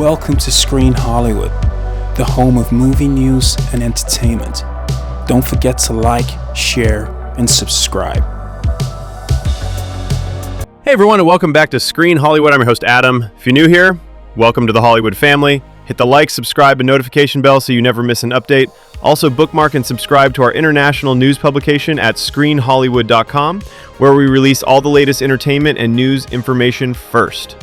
Welcome to Screen Hollywood, the home of movie news and entertainment. Don't forget to like, share, and subscribe. Hey everyone, and welcome back to Screen Hollywood. I'm your host Adam. If you're new here, welcome to the Hollywood family. Hit the like, subscribe, and notification bell so you never miss an update. Also bookmark and subscribe to our international news publication at screenhollywood.com, where we release all the latest entertainment and news information first.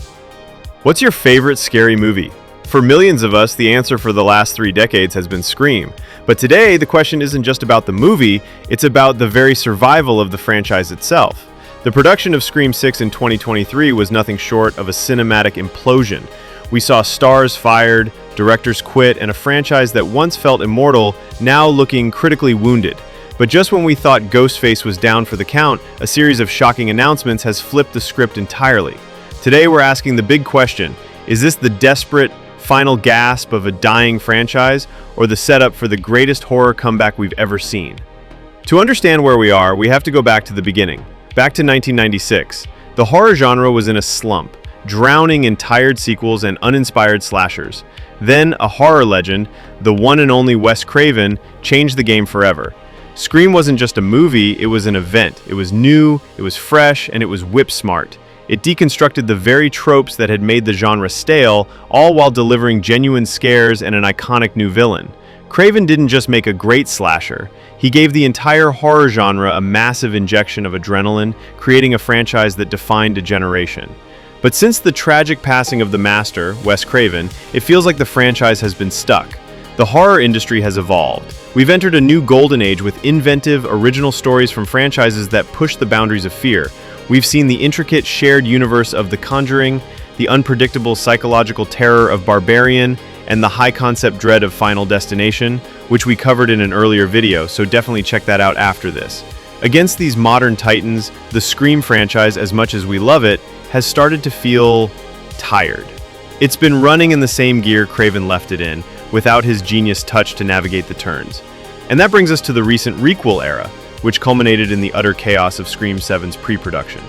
What's your favorite scary movie? For millions of us, the answer for the last 3 decades has been Scream. But today, the question isn't just about the movie, it's about the very survival of the franchise itself. The production of Scream 6 in 2023 was nothing short of a cinematic implosion. We saw stars fired, directors quit, and a franchise that once felt immortal, now looking critically wounded. But just when we thought Ghostface was down for the count, a series of shocking announcements has flipped the script entirely. Today we're asking the big question, is this the desperate final gasp of a dying franchise, or the setup for the greatest horror comeback we've ever seen? To understand where we are, we have to go back to the beginning. Back to 1996. The horror genre was in a slump, drowning in tired sequels and uninspired slashers. Then, a horror legend, the one and only Wes Craven, changed the game forever. Scream wasn't just a movie, it was an event. It was new, it was fresh, and it was whip-smart. It deconstructed the very tropes that had made the genre stale, all while delivering genuine scares and an iconic new villain. Craven didn't just make a great slasher, he gave the entire horror genre a massive injection of adrenaline, creating a franchise that defined a generation. But since the tragic passing of the master, Wes Craven, it feels like the franchise has been stuck. The horror industry has evolved. We've entered a new golden age with inventive, original stories from franchises that push the boundaries of fear. We've seen the intricate shared universe of The Conjuring, the unpredictable psychological terror of Barbarian, and the high-concept dread of Final Destination, which we covered in an earlier video, so definitely check that out after this. Against these modern titans, the Scream franchise, as much as we love it, has started to feel tired. It's been running in the same gear Craven left it in, without his genius touch to navigate the turns. And that brings us to the recent requel era, which culminated in the utter chaos of Scream 7's pre-production.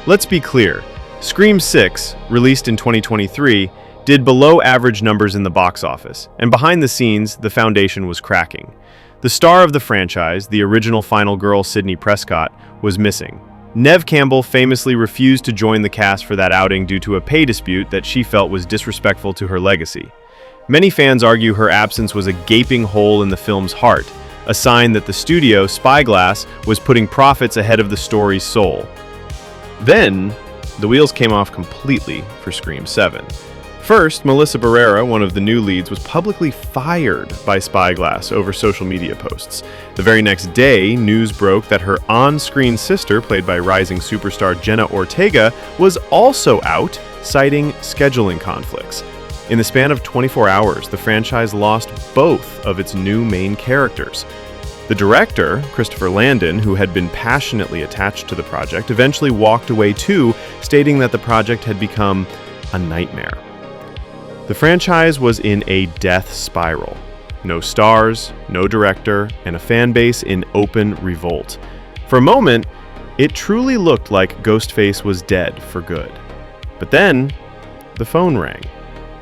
Let's be clear, Scream 6, released in 2023, did below average numbers in the box office, and behind the scenes, the foundation was cracking. The star of the franchise, the original final girl Sidney Prescott, was missing. Neve Campbell famously refused to join the cast for that outing due to a pay dispute that she felt was disrespectful to her legacy. Many fans argue her absence was a gaping hole in the film's heart, a sign that the studio, Spyglass, was putting profits ahead of the story's soul. Then, the wheels came off completely for Scream 7. First, Melissa Barrera, one of the new leads, was publicly fired by Spyglass over social media posts. The very next day, news broke that her on-screen sister, played by rising superstar Jenna Ortega, was also out, citing scheduling conflicts. In the span of 24 hours, the franchise lost both of its new main characters. The director, Christopher Landon, who had been passionately attached to the project, eventually walked away too, stating that the project had become a nightmare. The franchise was in a death spiral. No stars, no director, and a fan base in open revolt. For a moment, it truly looked like Ghostface was dead for good. But then, the phone rang.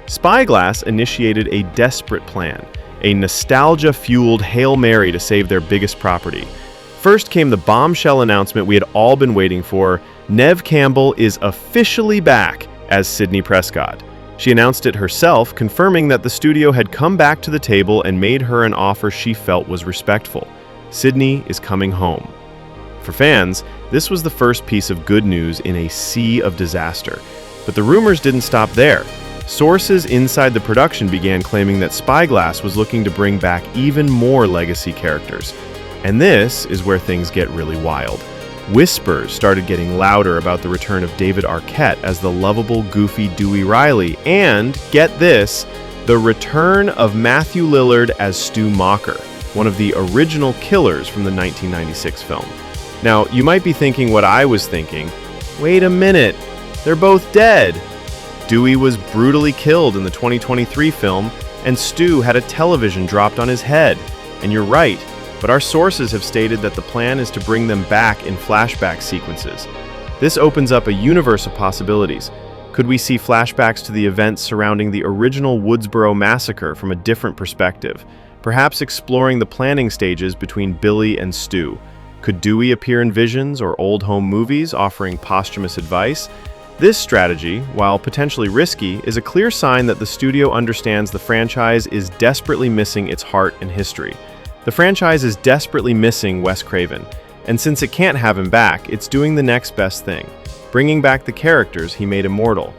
Spyglass initiated a desperate plan, a nostalgia-fueled Hail Mary to save their biggest property. First came the bombshell announcement we had all been waiting for. Neve Campbell is officially back as Sidney Prescott. She announced it herself, confirming that the studio had come back to the table and made her an offer she felt was respectful. Sidney is coming home. For fans, this was the first piece of good news in a sea of disaster. But the rumors didn't stop there. Sources inside the production began claiming that Spyglass was looking to bring back even more legacy characters. And this is where things get really wild. Whispers started getting louder about the return of David Arquette as the lovable, goofy Dewey Riley, and, get this, the return of Matthew Lillard as Stu Macher, one of the original killers from the 1996 film. Now, you might be thinking what I was thinking. Wait a minute, they're both dead. Dewey was brutally killed in the 2023 film, and Stu had a television dropped on his head. And you're right, but our sources have stated that the plan is to bring them back in flashback sequences. This opens up a universe of possibilities. Could we see flashbacks to the events surrounding the original Woodsboro massacre from a different perspective, perhaps exploring the planning stages between Billy and Stu? Could Dewey appear in visions or old home movies offering posthumous advice? This strategy, while potentially risky, is a clear sign that the studio understands the franchise is desperately missing its heart and history. The franchise is desperately missing Wes Craven, and since it can't have him back, it's doing the next best thing, bringing back the characters he made immortal.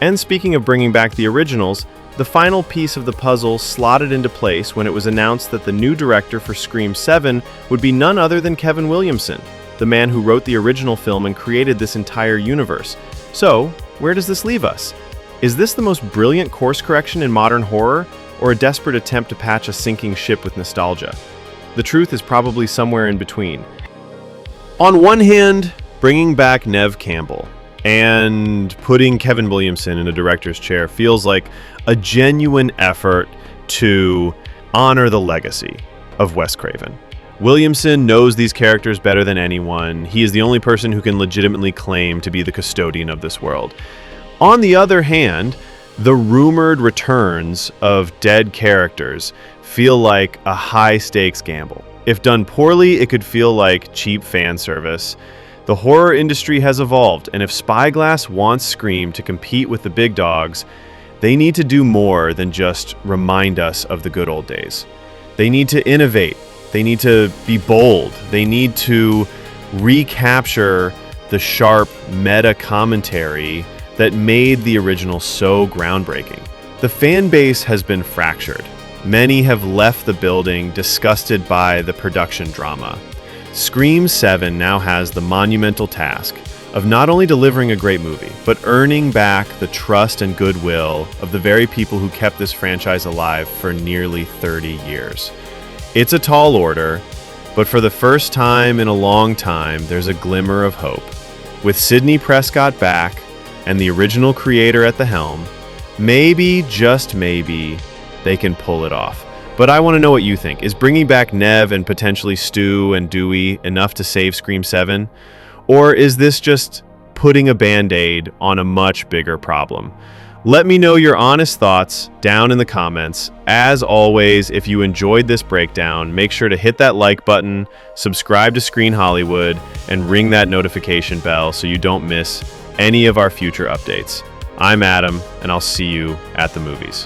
And speaking of bringing back the originals, the final piece of the puzzle slotted into place when it was announced that the new director for Scream 7 would be none other than Kevin Williamson, the man who wrote the original film and created this entire universe. So, where does this leave us? Is this the most brilliant course correction in modern horror, or a desperate attempt to patch a sinking ship with nostalgia? The truth is probably somewhere in between. On one hand, bringing back Neve Campbell and putting Kevin Williamson in a director's chair feels like a genuine effort to honor the legacy of Wes Craven. Williamson knows these characters better than anyone. He is the only person who can legitimately claim to be the custodian of this world. On the other hand, the rumored returns of dead characters feel like a high-stakes gamble. If done poorly, it could feel like cheap fan service. The horror industry has evolved, and if Spyglass wants Scream to compete with the big dogs, they need to do more than just remind us of the good old days. They need to innovate. They need to be bold. They need to recapture the sharp meta commentary that made the original so groundbreaking. The fan base has been fractured. Many have left the building disgusted by the production drama. Scream 7 now has the monumental task of not only delivering a great movie, but earning back the trust and goodwill of the very people who kept this franchise alive for nearly 30 years. It's a tall order, but for the first time in a long time, there's a glimmer of hope. With Sidney Prescott back and the original creator at the helm, maybe, just maybe, they can pull it off. But I want to know what you think. Is bringing back Neve and potentially Stu and Dewey enough to save Scream 7? Or is this just putting a Band-Aid on a much bigger problem? Let me know your honest thoughts down in the comments. As always, if you enjoyed this breakdown, make sure to hit that like button, subscribe to Screen Hollywood, and ring that notification bell so you don't miss any of our future updates. I'm Adam, and I'll see you at the movies.